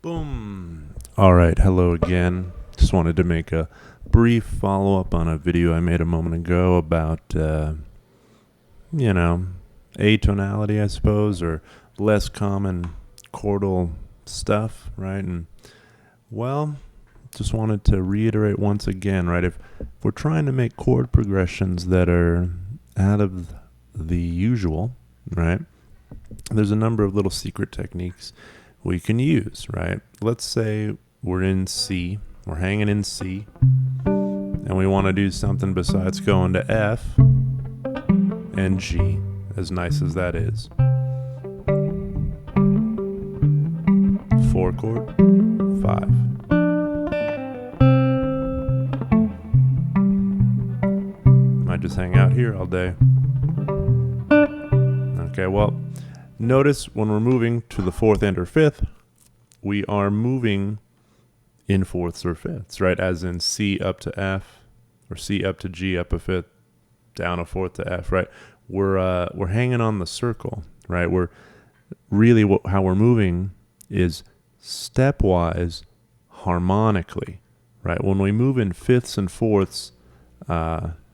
Boom. All right, hello again. Just wanted to make a brief follow-up on a video I made a moment ago about, atonality, I suppose, or less common chordal stuff, right? And, well, just wanted to reiterate once again, right? If we're trying to make chord progressions that are out of the usual, right, there's a number of little secret techniques we can use, right? Let's say we're in C, we're hanging in C, and we want to do something besides going to F and G, as nice as that is. 4 chord, 5. Might just hang out here all day. Okay, well, notice when we're moving to the 4th and or 5th, we are moving in 4ths or 5ths, right? As in C up to F, or C up to G up a 5th, down a 4th to F, right? We're hanging on the circle, right? We're really how we're moving is stepwise, harmonically, right? When we move in 5ths and 4ths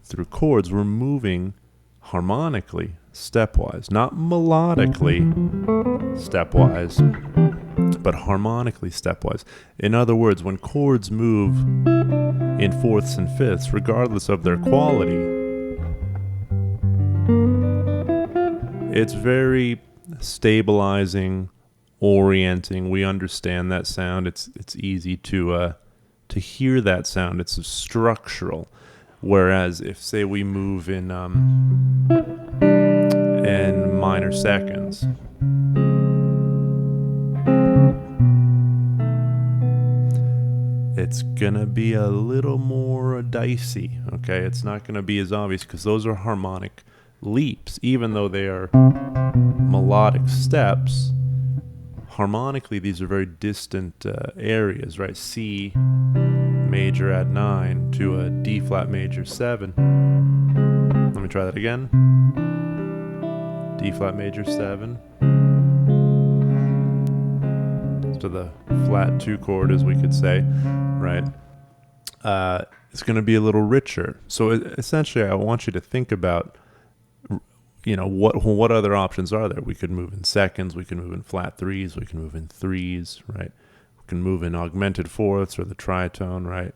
through chords, we're moving harmonically, stepwise, not melodically stepwise, but harmonically stepwise. In other words, when chords move in 4ths and 5ths, regardless of their quality, it's very stabilizing, orienting. We understand that sound. It's easy to hear that sound. It's structural. Whereas if, say, we move in minor seconds, it's gonna be a little more dicey, okay? It's not gonna be as obvious because those are harmonic leaps. Even though they are melodic steps, harmonically these are very distant areas, right? C major at 9 to a D flat major 7. Let me try that again. D flat major 7 to the flat 2 chord, as we could say, right? It's going to be a little richer. So essentially, I want you to think about, what other options are there? We could move in seconds, we can move in flat 3s, we can move in 3s, right? We can move in augmented 4ths or the tritone, right?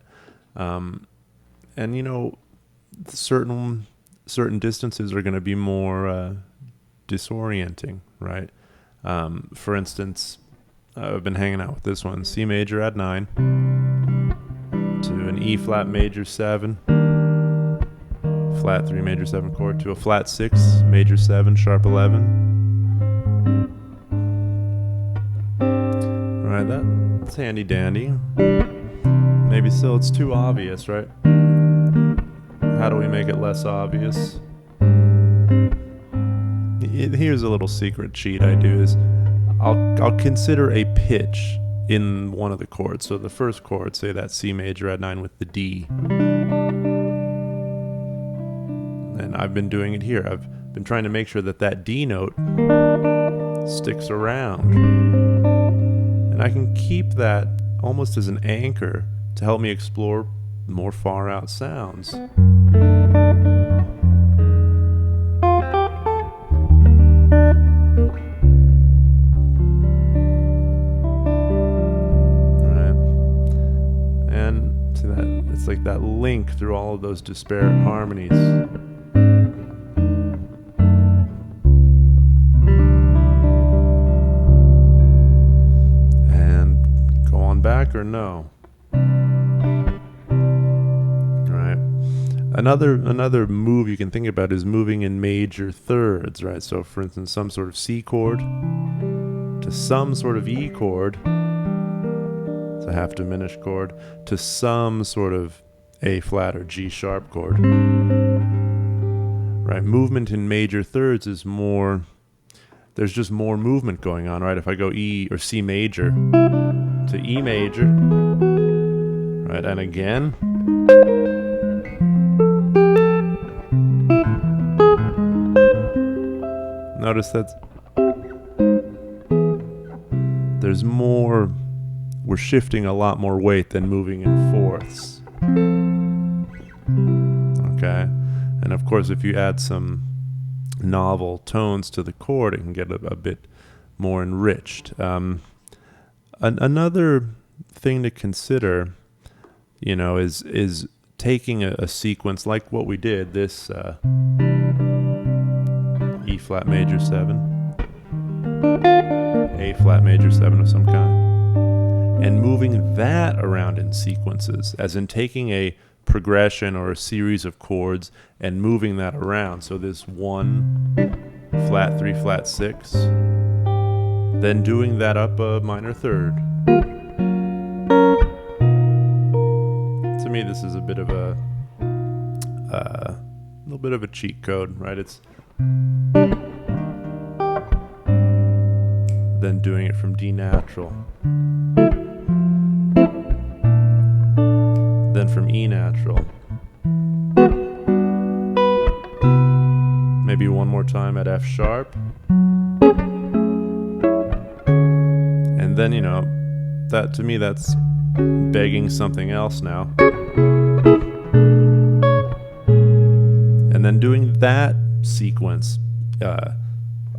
Certain distances are going to be more disorienting, right? For instance, I've been hanging out with this one, C major at 9 to an E flat major 7, flat 3 major 7 chord to a flat 6 major 7 sharp 11. All right, that's handy dandy. Maybe still it's too obvious, right? How do we make it less obvious? Here's a little secret cheat I do is I'll consider a pitch in one of the chords. So the first chord, say that C major at 9 with the D. And I've been doing it here. I've been trying to make sure that D note sticks around. And I can keep that almost as an anchor to help me explore more far out sounds. It's like that link through all of those disparate harmonies. And go on back or no? Right. Another move you can think about is moving in major thirds, right? So for instance, some sort of C chord to some sort of E chord, a half diminished chord, to some sort of A flat or G sharp chord. Right? Movement in major thirds is more, there's just more movement going on, right? If I go E or C major to E major, right? And again. Notice that there's more we're shifting a lot more weight than moving in fourths. Okay, and of course if you add some novel tones to the chord, it can get a bit more enriched. Another thing to consider, is taking a sequence like what we did, this E flat major 7, A flat major 7 of some kind, and moving that around in sequences, as in taking a progression or a series of chords and moving that around. So this 1 flat 3 flat 6, then doing that up a minor third. To me, this is a bit of a little bit of a cheat code, right? It's then doing it from D natural, then from E natural, maybe one more time at F sharp, and then that, to me, that's begging something else now. And then doing that sequence a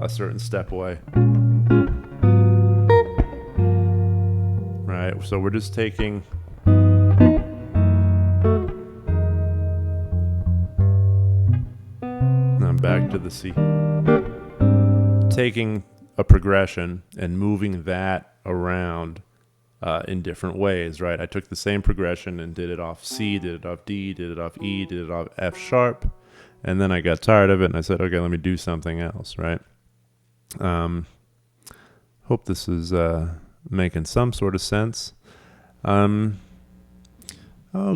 certain step away. Right, so we're just taking and back to the C. Taking a progression and moving that around in different ways, right? I took the same progression and did it off C, did it off D, did it off E, did it off F sharp, and then I got tired of it and I said, okay, let me do something else, right? Hope this is making some sort of sense. Oh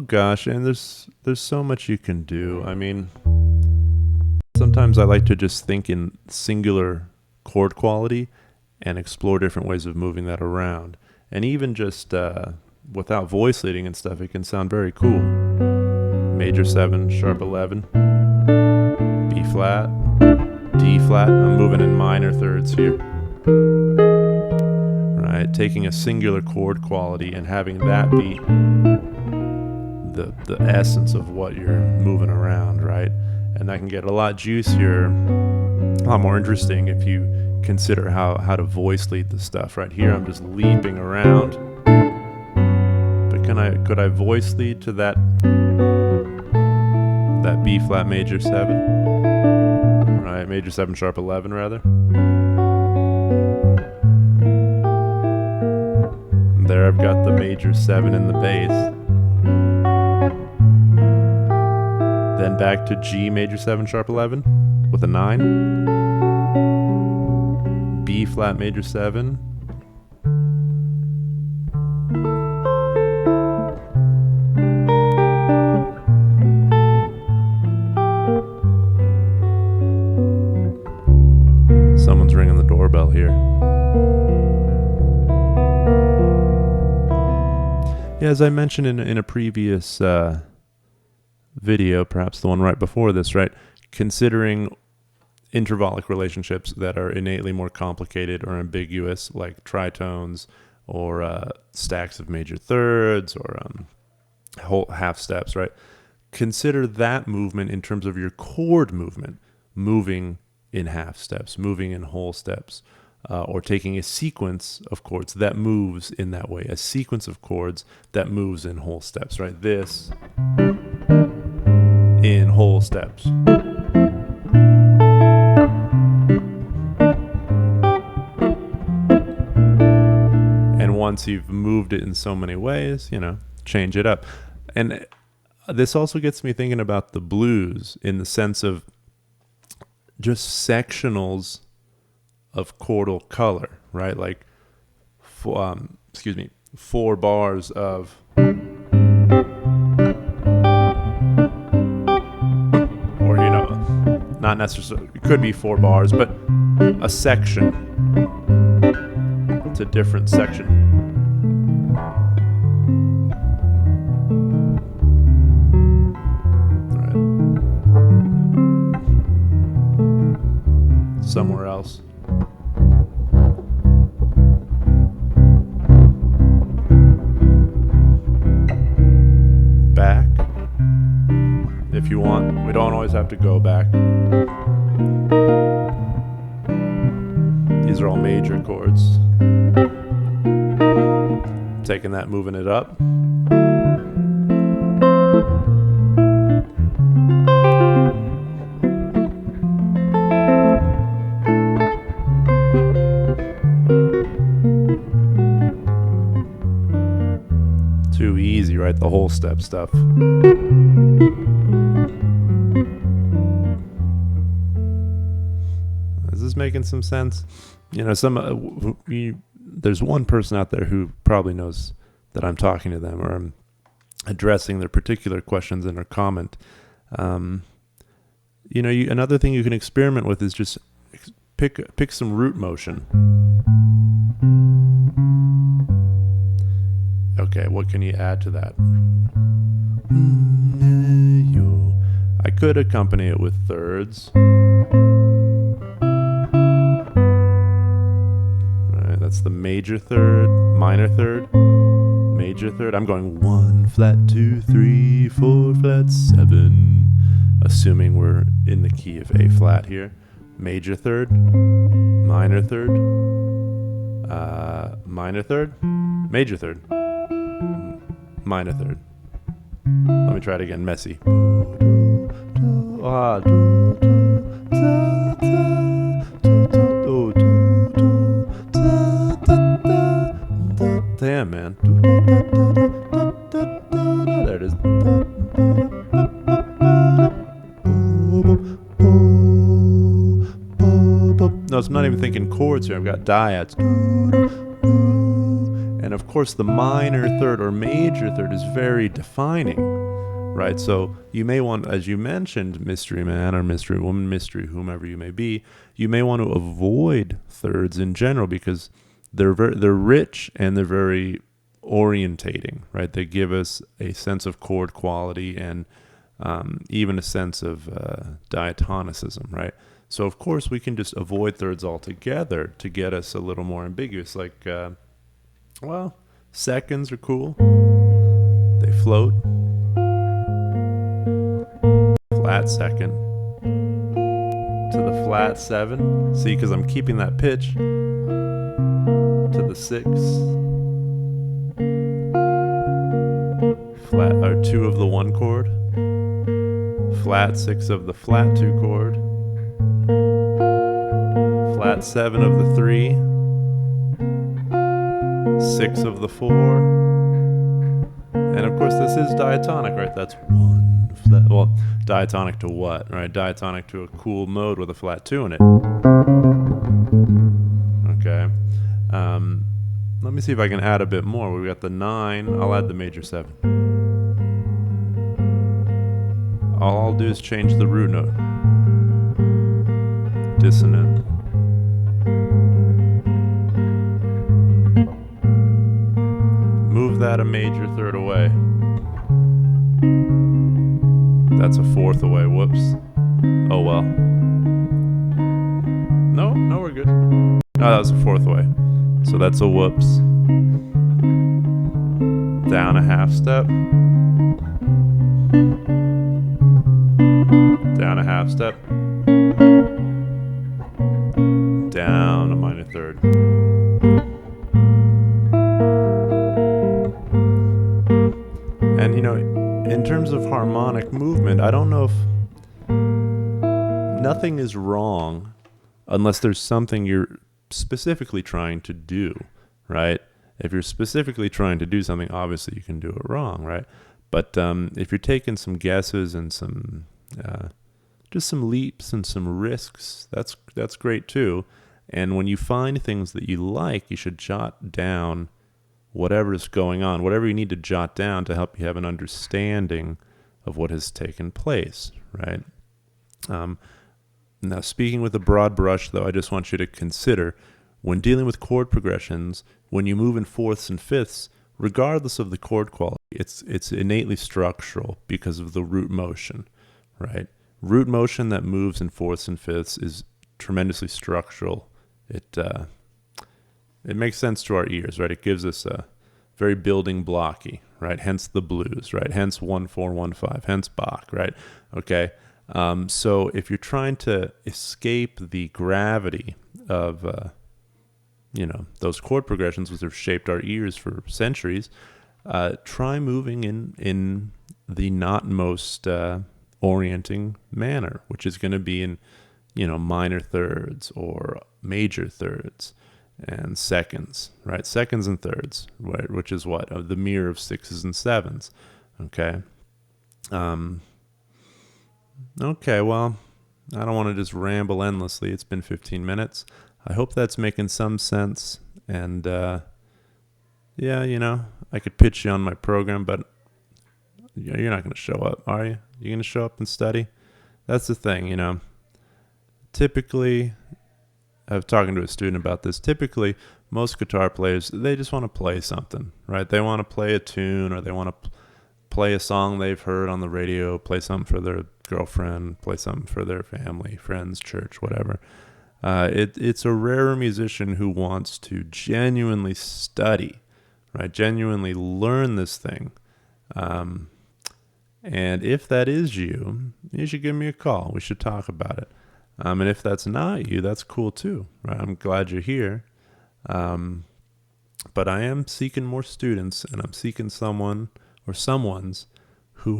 gosh, and there's so much you can do. I mean, sometimes I like to just think in singular chord quality and explore different ways of moving that around. And even just without voice leading and stuff, it can sound very cool. Major 7, sharp 11, B flat, D flat. I'm moving in minor thirds here. Right, taking a singular chord quality and having that be the essence of what you're moving around, right? And that can get a lot juicier, a lot more interesting if you consider how to voice lead the stuff. Right here I'm just leaping around, but could I voice lead to that B flat major 7, right? Major 7 sharp 11 rather. And there I've got the major 7 in the bass, then back to G major 7 sharp 11 with a 9, B flat major 7, someone's ringing the doorbell here. Yeah, as I mentioned in a previous video, perhaps the one right before this, right, considering intervallic relationships that are innately more complicated or ambiguous, like tritones or stacks of major thirds or whole half steps, right? Consider that movement in terms of your chord movement, moving in half steps, moving in whole steps, or taking a sequence of chords that moves in that way, a sequence of chords that moves in whole steps, right? This in whole steps. And once you've moved it in so many ways, change it up. And this also gets me thinking about the blues in the sense of just sectionals of chordal color, right? Like, 4 bars of not necessarily, it could be 4 bars, but a section. It's a different section. All right. Somewhere else. we don't always have to go back. These are all major chords. Taking that, moving it up. Too easy, right? The whole step stuff. Is this making some sense? You know, there's one person out there who probably knows that I'm talking to them or I'm addressing their particular questions in a comment. You know, another thing you can experiment with is just pick some root motion. Okay, what can you add to that? I could accompany it with thirds. Right, that's the major third, minor third, major third. I'm going 1 flat 2 3 4 flat 7, assuming we're in the key of A flat here. Major third, minor third, minor third, major third, minor third. Let me try it again, messy. Damn, man. There it is. No, I'm not even thinking chords here. I've got diads. And of course, the minor third or major third is very defining, right? So you may want, as you mentioned, mystery man or mystery woman, mystery whomever you may be, you may want to avoid thirds in general because they're rich and they're very orientating, right? They give us a sense of chord quality and even a sense of diatonicism, right? So of course we can just avoid thirds altogether to get us a little more ambiguous. Like, well, seconds are cool. They float. Flat second to the flat 7. See, because I'm keeping that pitch. To the 6. Flat or 2 of the 1 chord. Flat 6 of the flat 2 chord. Flat 7 of the 3. 6 of the 4. And of course this is diatonic, right? That's 1 flat. Well, diatonic to what, right? Diatonic to a cool mode with a flat 2 in it. Okay. Let me see if I can add a bit more. We've got the 9. I'll add the major 7. All I'll do is change the root note. Dissonant. Move that a major third away. That's a 4th away. Whoops. Oh well. No, we're good. No, that was a 4th away. So that's a whoops. Down a half step. Down a half step. Down a minor third. And you know, in terms of harmonic movement, I don't know if nothing is wrong unless there's something you're specifically trying to do, right? If you're specifically trying to do something, obviously you can do it wrong, right? But if you're taking some guesses and some just some leaps and some risks, that's great too. And when you find things that you like, you should jot down whatever is going on, whatever you need to jot down to help you have an understanding of what has taken place, right? Now, speaking with a broad brush, though, I just want you to consider when dealing with chord progressions, when you move in 4ths and 5ths, regardless of the chord quality, it's innately structural because of the root motion, right? Root motion that moves in 4ths and 5ths is tremendously structural. It makes sense to our ears, right? It gives us a very building blocky, right? Hence the blues, right? Hence 1-4-1-5, hence Bach, right? Okay. So if you're trying to escape the gravity of, those chord progressions which have shaped our ears for centuries, try moving in the not most orienting manner, which is going to be in, minor thirds or major thirds and seconds, right? Seconds and thirds, right? Which is what? The mirror of sixes and sevens, okay? Okay, well, I don't want to just ramble endlessly. It's been 15 minutes. I hope that's making some sense. And, I could pitch you on my program, but you're not going to show up, are you? You're going to show up and study? That's the thing, Typically, I was talking to a student about this. Typically, most guitar players, they just want to play something, right? They want to play a tune, or they want to play a song they've heard on the radio, play something for their girlfriend, play something for their family, friends, church, whatever. It's a rarer musician who wants to genuinely study, right? Genuinely learn this thing. And if that is you should give me a call. We should talk about it. And if that's not you, that's cool too, right? I'm glad you're here. But I am seeking more students, and I'm seeking someone or someones who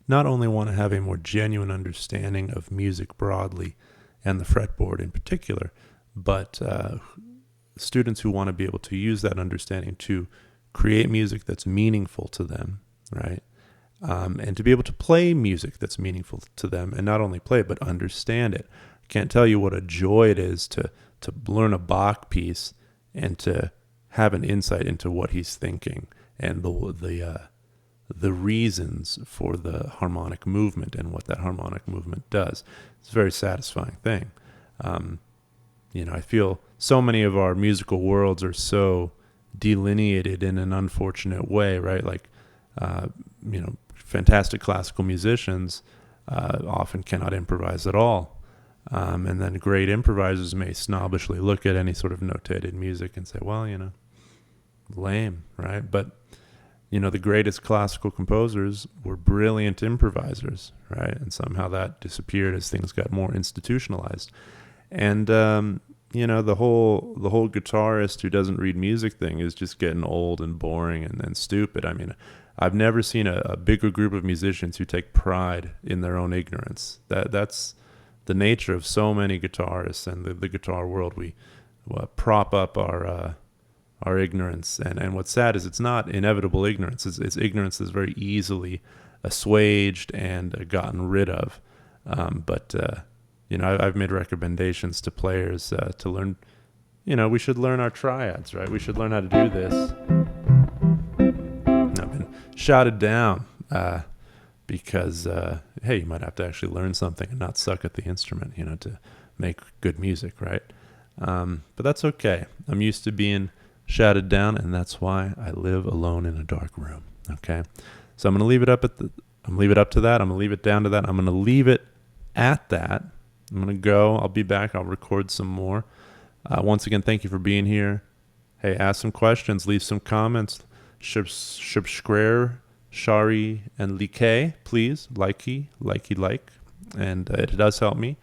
not only want to have a more genuine understanding of music broadly and the fretboard in particular, but students who want to be able to use that understanding to create music that's meaningful to them, right? And to be able to play music that's meaningful to them, and not only play it, but understand it. I can't tell you what a joy it is to learn a Bach piece and to have an insight into what he's thinking and the reasons for the harmonic movement and what that harmonic movement does. It's a very satisfying thing. I feel so many of our musical worlds are so delineated in an unfortunate way, right? Like, fantastic classical musicians often cannot improvise at all. And then great improvisers may snobbishly look at any sort of notated music and say, well, lame, right? But, the greatest classical composers were brilliant improvisers, right? And somehow that disappeared as things got more institutionalized. And, the whole guitarist who doesn't read music thing is just getting old and boring and stupid. I mean, I've never seen a bigger group of musicians who take pride in their own ignorance. That's the nature of so many guitarists and the guitar world. We prop up our ignorance, and what's sad is it's not inevitable ignorance. It's ignorance that's very easily assuaged and gotten rid of. But I've made recommendations to players to learn. We should learn our triads, right? We should learn how to do this. I've been shouted down because, hey, you might have to actually learn something and not suck at the instrument, to make good music, right? But that's okay. I'm used to being shouted down, and that's why I live alone in a dark room. Okay, so I'm going to leave it up to that. I'm going to leave it down to that. I'm going to leave it at that. I'm going to go. I'll be back. I'll record some more. Once again, thank you for being here. Hey, ask some questions. Leave some comments. Subscribe, Shari, and like, please. Like. And it does help me.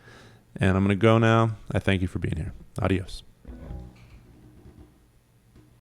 And I'm going to go now. I thank you for being here. Adios.